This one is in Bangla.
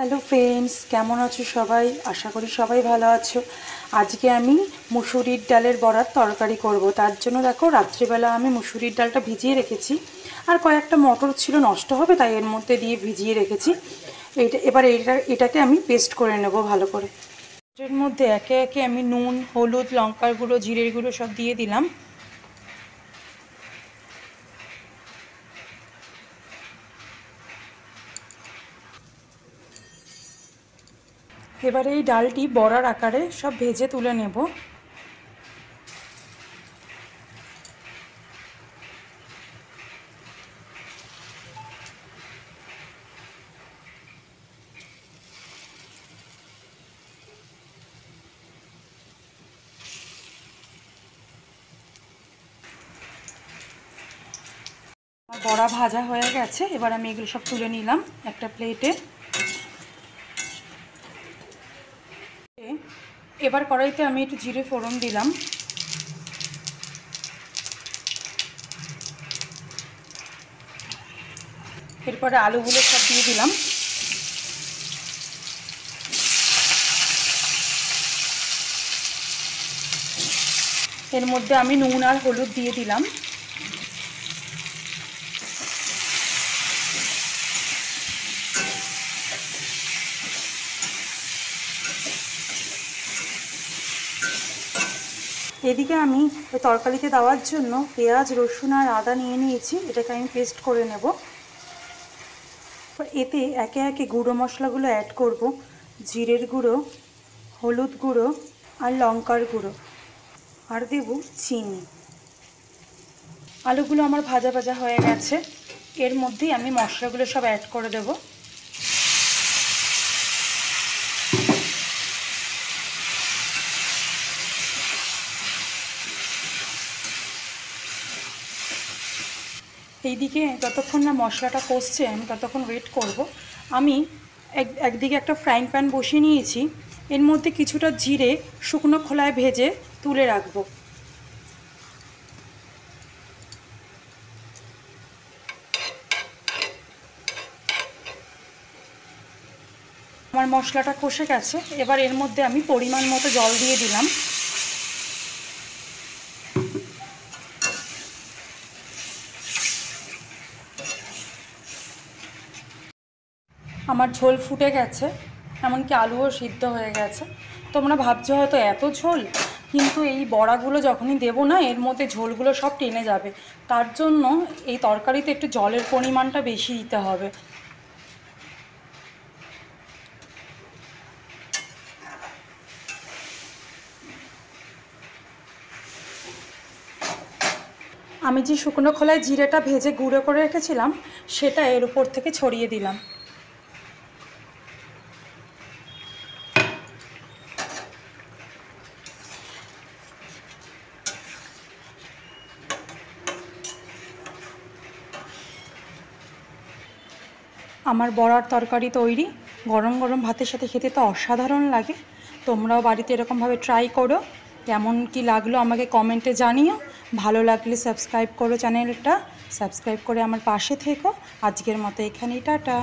হ্যালো ফ্রেন্ডস, কেমন আছো সবাই? আশা করি সবাই ভালো আছো। আজকে আমি মুসুরির ডালের বড়ার তরকারি করব। তার জন্য দেখো, রাত্রিবেলা আমি মুসুরির ডালটা ভিজিয়ে রেখেছি, আর কয়েকটা মটর ছিল নষ্ট হবে তাই এর মধ্যে দিয়ে ভিজিয়ে রেখেছি। এবার এটাকে আমি পেস্ট করে নেব ভালো করে। এর মধ্যে একে একে আমি নুন, হলুদ, লঙ্কার গুঁড়ো, জিরের গুঁড়ো সব দিয়ে দিলাম। এবারে এই ডালটি বড়ার আকারে সব ভেজে তুলে নেব। বড়া ভাজা হয়ে গেছে, এবার আমি এগুলো সব তুলে নিলাম একটা প্লেটে। এবার কড়াইতে আমি একটু জিরে ফোড়ন দিলাম। এরপরে আলুগুলো সব দিয়ে দিলাম। এর মধ্যে আমি নুন আর হলুদ দিয়ে দিলাম। এদিকে আমি ওই তরকারিতে দেওয়ার জন্য পেঁয়াজ, রসুন আর আদা নিয়ে নিয়েছি, এটাকে আমি পেস্ট করে নেব। এতে একে একে গুঁড়ো মশলাগুলো অ্যাড করব। জিরের গুঁড়ো, হলুদ গুঁড়ো আর লঙ্কার গুঁড়ো, আর দেব চিনি। আলুগুলো আমার ভাজা ভাজা হয়ে গেছে, এর মধ্যেই আমি মশলাগুলো সব অ্যাড করে দেব। এইদিকে যতক্ষণ না মশলাটা কষছে আমি ততক্ষণ ওয়েট করব। আমি একদিকে একটা ফ্রাইং প্যান বসিয়ে নিয়েছি, এর মধ্যে কিছুটা জিরে শুকনো খোলায় ভেজে তুলে রাখবো। আমার মশলাটা কষে গেছে, এবার এর মধ্যে আমি পরিমাণ মতো জল দিয়ে দিলাম। আমার ঝোল ফুটে গেছে, এমনকি আলুও সিদ্ধ হয়ে গেছে। তোমরা ভাবছো হয়তো এত ঝোল, কিন্তু এই বড়াগুলো যখনই দেবো না এর মধ্যে ঝোলগুলো সব টেনে যাবে। তার জন্য এই তরকারিতে একটু জলের পরিমাণটা বেশি দিতে হবে। আমি যে শুকনো খোলায় জিরেটা ভেজে গুঁড়ো করে রেখেছিলাম সেটা এর উপর থেকে ছড়িয়ে দিলাম। আমার বড়ার তরকারি তৈরি। গরম গরম ভাতের সাথে খেতে তো অসাধারণ লাগে। তোমরাও বাড়িতে এরকমভাবে ট্রাই করো। কেমন কি লাগলো আমাকে কমেন্টে জানিও। ভালো লাগলে সাবস্ক্রাইব করো চ্যানেলটা, সাবস্ক্রাইব করে আমার পাশে থেকো। আজকের মতো এখানেই, টাটা।